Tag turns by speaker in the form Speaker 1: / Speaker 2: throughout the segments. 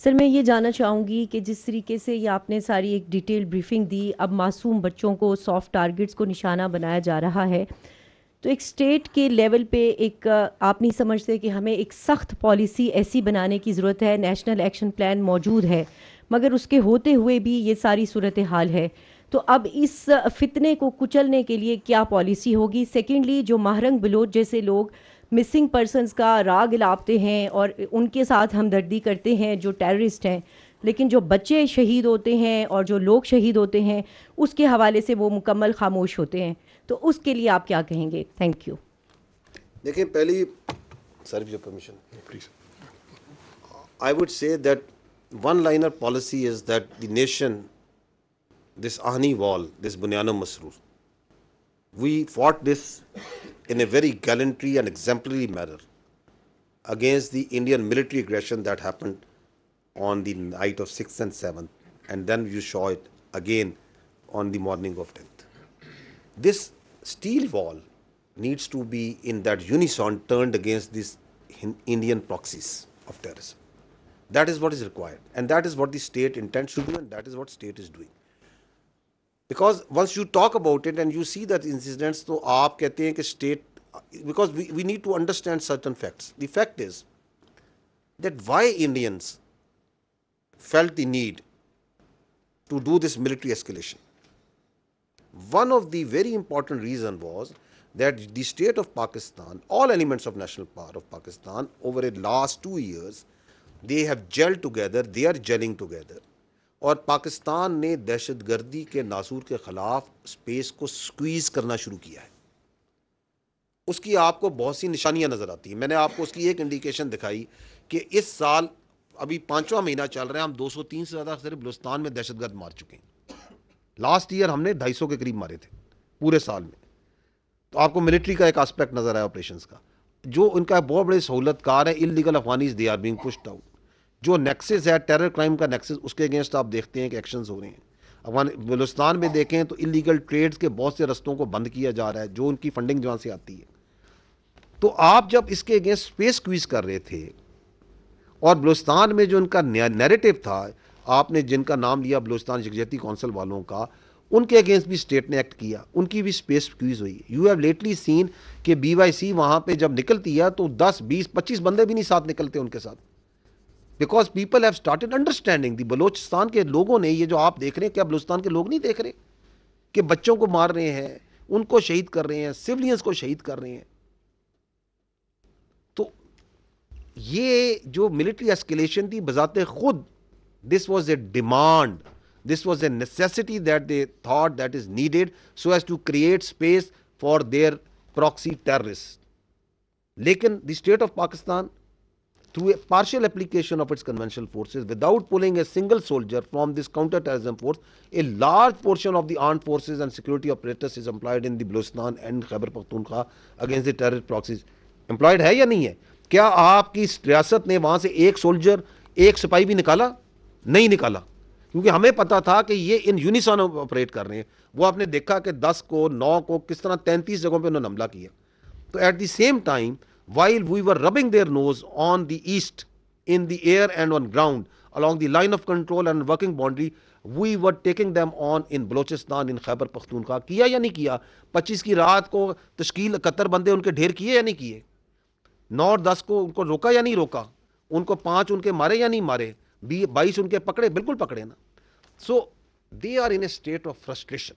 Speaker 1: سر میں یہ جاننا چاہوں گی کہ جس طریقے سے یہ آپ نے ساری ایک ڈیٹیل بریفنگ دی، اب معصوم بچوں کو سافٹ ٹارگٹس کو نشانہ بنایا جا رہا ہے، تو ایک اسٹیٹ کے لیول پہ ایک آپ نہیں سمجھتے کہ ہمیں ایک سخت پالیسی ایسی بنانے کی ضرورت ہے؟ نیشنل ایکشن پلان موجود ہے مگر اس کے ہوتے ہوئے بھی یہ ساری صورتحال ہے، تو اب اس فتنے کو کچلنے کے لیے کیا پالیسی ہوگی؟ سیکنڈلی، جو ماہرنگ بلوچ جیسے لوگ مسنگ پرسنز کا راگ الاپتے ہیں اور ان کے ساتھ ہمدردی کرتے ہیں جو ٹیررسٹ ہیں، لیکن جو بچے شہید ہوتے ہیں اور جو لوگ شہید ہوتے ہیں اس کے حوالے سے وہ مکمل خاموش ہوتے ہیں، تو اس کے لیے آپ کیا کہیں گے؟ Thank you.
Speaker 2: دیکھیں پہلی سر جو permission please I would say that one liner policy is that the nation this آہنی wall this بنیانہ Masroor we fought this in a very gallantry and exemplary manner against the Indian military aggression that happened on the night of 6th and 7th, and then you saw it again on the morning of 10th. This steel wall needs to be in that unison turned against these Indian proxies of terrorism. That is what is required, and that is what the state intends to do, and that is what state is doing. Because once you talk about it and you see that incidents, تو آپ کہتے ہیں کہ state, because we need to understand certain facts. The fact is that why Indians felt the need to do this military escalation. One of the very important reason was that the state of Pakistan, all elements of national power of Pakistan over the last 2 years, they have gelled together, they are gelling together. اور پاکستان نے دہشت گردی کے ناسور کے خلاف space کو squeeze کرنا شروع کیا ہے. اس کی آپ کو بہت سی نشانیاں نظر آتی ہیں. میں نے آپ کو اس کی ایک انڈیکیشن دکھائی کہ اس سال ابھی 5واں مہینہ چل رہا ہے، ہم 203 سے زیادہ صرف بلوچستان میں دہشت گرد مار چکے ہیں. لاسٹ ایئر ہم نے 250 کے قریب مارے تھے پورے سال میں. تو آپ کو ملٹری کا ایک آسپیکٹ نظر آیا آپریشنز کا. جو ان کا بہت بڑے سہولت کار ہے illegal Afghanis, they are being pushed out. جو نیکسس ہے ٹیرر کرائم کا نیکسس، اس کے اگینسٹ آپ دیکھتے ہیں کہ ایکشنز ہو رہے ہیں. بلوچستان میں دیکھیں تو انلیگل ٹریڈز کے بہت سے رستوں کو بند کیا جا رہا ہے، جو ان کی فنڈنگ جہاں سے آتی ہے. تو آپ جب اس کے اگینسٹ اسپیس کویز کر رہے تھے، اور بلوچستان میں جو ان کا نیریٹو تھا، آپ نے جن کا نام لیا بلوچستان یکجہتی کونسل والوں کا، ان کے اگینسٹ بھی اسٹیٹ نے ایکٹ کیا، ان کی بھی اسپیس کویز ہوئی. یو ہیو لیٹلی سین کہ بی وائی سی وہاں پہ جب نکلتی ہے تو 10 20 25 بندے بھی نہیں ساتھ نکلتے ان کے ساتھ. Because people have started understanding the. Balochistan کے لوگوں نے یہ جو آپ دیکھ رہے ہیں، کیا بلوچستان کے لوگ نہیں دیکھ رہے کہ بچوں کو مار رہے ہیں، ان کو شہید کر رہے ہیں، سولینز کو شہید کر رہے ہیں؟ تو یہ جو ملٹری اسکیلیشن تھی بذات خود، this was a demand, this was a necessity that they thought that is needed so as to create space for their proxy terrorist. لیکن the state of Pakistan, through a partial application of its conventional forces, without pulling a single soldier from this counter-terrorism force, a large portion of the armed forces and security apparatus is employed in the Balochistan and Khyber Pakhtunkhwa against the terrorist proxies. Employed ہے یا نہیں ہے؟ کیا آپ کی ریاست نے وہاں سے ایک سولجر، ایک سپاہی بھی نکالا؟ نہیں نکالا، کیونکہ ہمیں پتا تھا کہ یہ ان یونیسون آپریٹ کر رہے ہیں. وہ آپ نے دیکھا کہ 10 کو 9 کو کس طرح 33 جگہوں پہ انہوں نے حملہ کیا. تو at the same time, while we were rubbing their nose on the east, in the air and on ground, along the line of control and working boundary, we were taking them on in Balochistan, in Khyber Pakhtunkhwa. کیا یا نہیں کیا؟ 25 کی رات کو تشکیل 71 بندے ان کے ڈھیر کیے یا نہیں کیے؟ 9 اور 10 کو ان کو روکا یا نہیں روکا؟ ان کو 5 ان کے مارے یا نہیں مارے؟ 22 ان کے پکڑے؟ بالکل پکڑے نا. So they are in a state of frustration.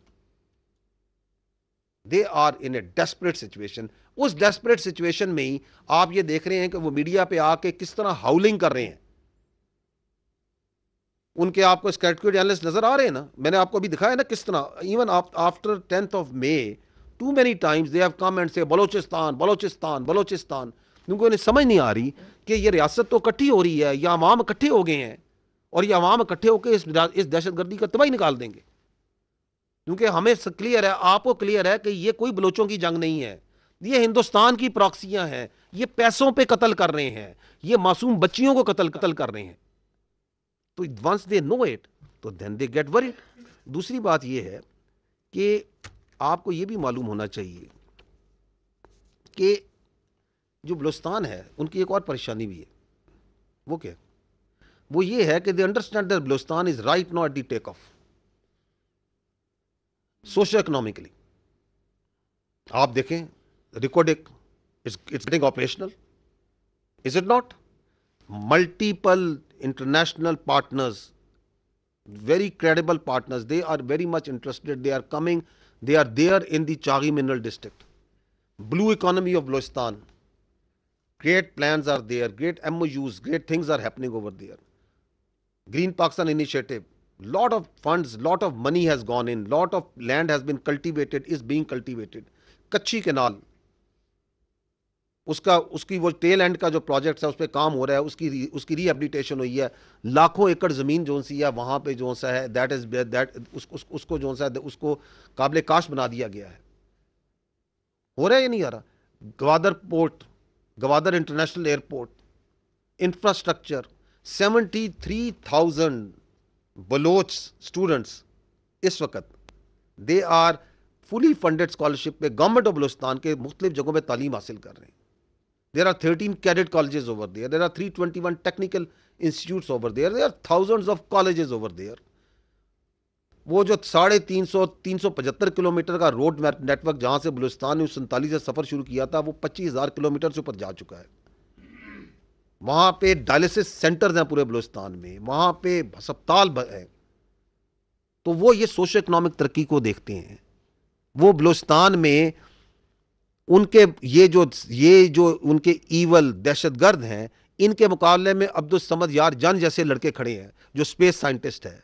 Speaker 2: They are in a desperate situation. Us desperate situation میں ہی آپ یہ دیکھ رہے ہیں کہ وہ میڈیا پہ آ کے کس طرح ہاؤلنگ کر رہے ہیں. ان کے آپ کو سیکورٹی اینالسٹ نظر آ رہے ہیں نا، میں نے آپ کو ابھی دکھایا نا کس طرح. Even after 10th of May, too many times they have come and say Balochistan Balochistan Balochistan, کیونکہ انہیں سمجھ نہیں آ رہی کہ یہ ریاست تو اکٹھی ہو رہی ہے، یہ عوام اکٹھے ہو گئے ہیں، اور یہ عوام اکٹھے ہو کے اس دہشت گردی کا تباہی نکال دیں گے. کیونکہ ہمیں کلیئر ہے، آپ کو کلیئر ہے کہ یہ کوئی بلوچوں کی جنگ نہیں ہے، یہ ہندوستان کی پراکسیاں ہیں، یہ پیسوں پہ قتل کر رہے ہیں، یہ معصوم بچیوں کو قتل کر رہے ہیں. تو once they know it, تو then they get worried. دوسری بات یہ ہے کہ آپ کو یہ بھی معلوم ہونا چاہیے کہ جو بلوچستان ہے ان کی ایک اور پریشانی بھی ہے. وہ کیا؟ وہ یہ ہے کہ they understand that Balochistan is right now at the take off socio economically. آپ دیکھیں Reko Diq it's getting operational, is it not? Multiple international partners, very credible partners, they are very much interested, they are coming, they are there in the Chaghi mineral district. Blue economy of Balochistan, great plans are there, great MOUs, great things are happening over there. Green Pakistan initiative, lot of funds, lot of money has gone in, lot of land has been cultivated, is being cultivated. Kachi Canal, اس کی وہ tell and کا جو project ہے اس پہ کام ہو رہا ہے, اس کی ری ایبلیٹیشن ہوئی ہے, لاکھوں ایکڑ زمین جو سی ہے وہاں پہ جو سا ہے اس کو جو سا ہے اس کو قابل کاشت بنا دیا گیا ہے. ہو رہا ہے یا نہیں آ رہا؟ Gwadar port, Gwadar international airport, infrastructure, 73,000 Baloch students اس وقت they are fully funded scholarship پہ گورنمنٹ آف بلوچستان کے مختلف جگہوں پہ تعلیم حاصل کر رہے ہیں. There are 13 cadet colleges over there. There are 321 technical institutes over there. There are thousands of colleges over there. وہ جو 350 کلومیٹر کا روڈ نیٹ ورک جہاں سے بلوچستان نے 47 سے سفر شروع کیا تھا وہ 25,000 کلومیٹر سے اوپر جا چکا ہے. وہاں پہ ڈائلسس سینٹرز ہیں پورے بلوچستان میں, وہاں پہ ہسپتال ہیں. تو وہ یہ سوشو اکنامک ترقی کو دیکھتے ہیں. وہ بلوچستان میں ان کے یہ جو ان کے ایول دہشت گرد ہیں, ان کے مقابلے میں عبدالصمد یار جان جیسے لڑکے کھڑے ہیں جو اسپیس سائنٹسٹ ہے.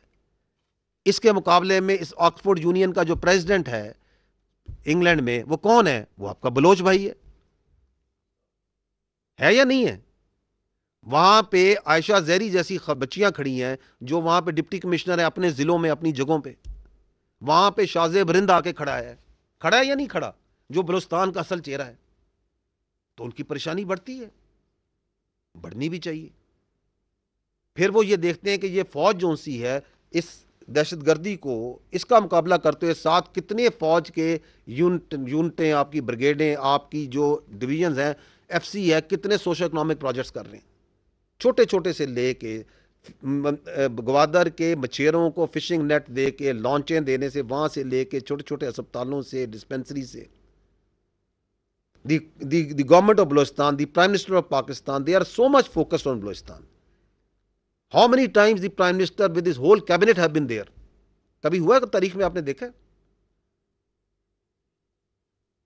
Speaker 2: اس کے مقابلے میں اس آکسفورڈ یونین کا جو پریزیڈنٹ ہے انگلینڈ میں, وہ کون ہے؟ وہ آپ کا بلوچ بھائی ہے یا نہیں ہے؟ وہاں پہ عائشہ زہری جیسی بچیاں کھڑی ہیں جو وہاں پہ ڈپٹی کمشنر ہیں اپنے ضلعوں میں, اپنی جگہوں پہ. وہاں پہ شازیب رند آ کے کھڑا ہے یا نہیں کھڑا, جو بلوچستان کا اصل چہرہ ہے. تو ان کی پریشانی بڑھتی ہے, بڑھنی بھی چاہیے. پھر وہ یہ دیکھتے ہیں کہ یہ فوج جو سی ہے اس دہشت گردی کو, اس کا مقابلہ کرتے ہوئے ساتھ کتنے فوج کے یونٹیں, آپ کی بریگیڈیں, آپ کی جو ڈویژنز ہیں, ایف سی ہے, کتنے سوشو اکنامک پروجیکٹس کر رہے ہیں. چھوٹے چھوٹے سے لے کے گوادر کے مچھیروں کو فشنگ نیٹ دے کے, لانچیں دینے سے, وہاں سے لے کے چھوٹے چھوٹے اسپتالوں سے, ڈسپینسری سے. The government of Balochistan, the Prime Minister of Pakistan, they are so much focused on Balochistan. How many times the Prime Minister with his whole cabinet have been there? کبھی ہوا ہے تاریخ میں آپ نے دیکھا ہے؟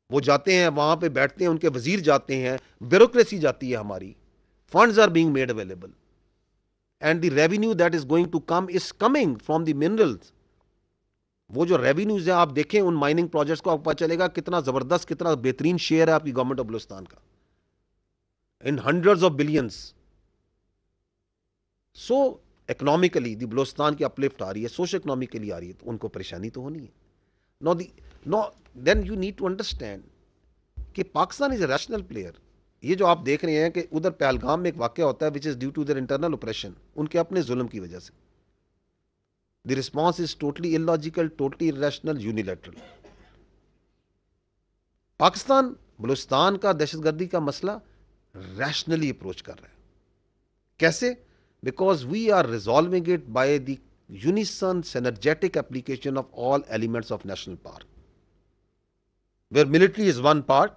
Speaker 2: وہ جاتے ہیں وہاں پہ بیٹھتے ہیں, ان کے وزیر جاتے ہیں, بیوروکریسی جاتی ہے ہماری, funds are being made available and the revenue that is going to come is coming from the minerals. وہ جو ریونیوز ہیں آپ دیکھیں ان مائننگ پروجیکٹس کو, آپ کو پتہ چلے گا کتنا زبردست, کتنا بہترین شیئر ہے آپ کی گورنمنٹ آف بلوچستان کا, in hundreds of billions. So economically the Balochistan کی اپلفٹ آ رہی ہے, سوشل اکنامکلی آ رہی ہے, تو ان کو پریشانی تو ہونی ہے. Then you need to understand کہ Pakistan is a rational player. یہ جو آپ دیکھ رہے ہیں کہ ادھر پہلگام میں ایک واقعہ ہوتا ہے which is due to their internal operation, ان کے اپنے ظلم کی وجہ سے. The response is totally illogical, totally irrational, unilateral. Pakistan Balochistan کا دہشت گردی کا مسئلہ ریشنلی اپروچ کر رہا ہے. کیسے؟ Because we are resolving it by the unison synergetic application of all elements of national park, where military is one part,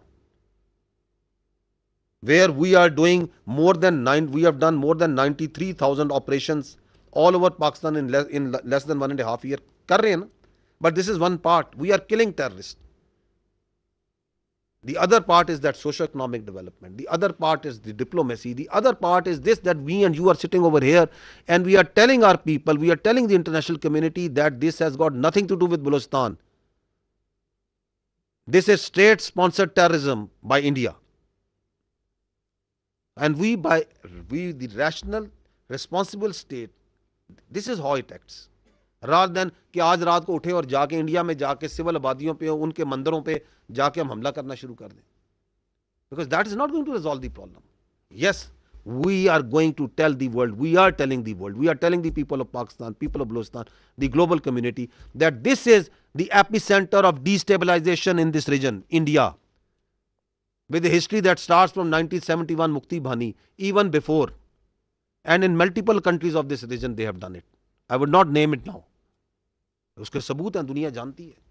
Speaker 2: where we are doing we have done more than 93,000 operations all over Pakistan in less than 1.5 years. کر رہے ہیں نا, but this is one part. We are killing terrorists. The other part is that socio-economic development. The other part is the diplomacy. The other part is this, that we and you are sitting over here and we are telling our people, we are telling the international community that this has got nothing to do with Balochistan. This is state-sponsored terrorism by India. And we, the rational, responsible state, this is how it acts. rather than کہ آج رات کو اٹھے اور جا کے India میں جا کے سول آبادیوں پہ, ان کے مندروں پہ جا کے ہم حملہ کرنا شروع کر دیں. Because that is not going to resolve the problem. Yes, we are going to tell the world, we are telling the world, we are telling the people of Pakistan, people of Balochistan, the global community, that this is the epicenter of destabilization in this region, India, with a history that starts from 1971 Mukti Bhani, even before. And in multiple countries of this region they have done it. I would not name it now. اس کے ثبوت ہیں, دنیا جانتی ہے.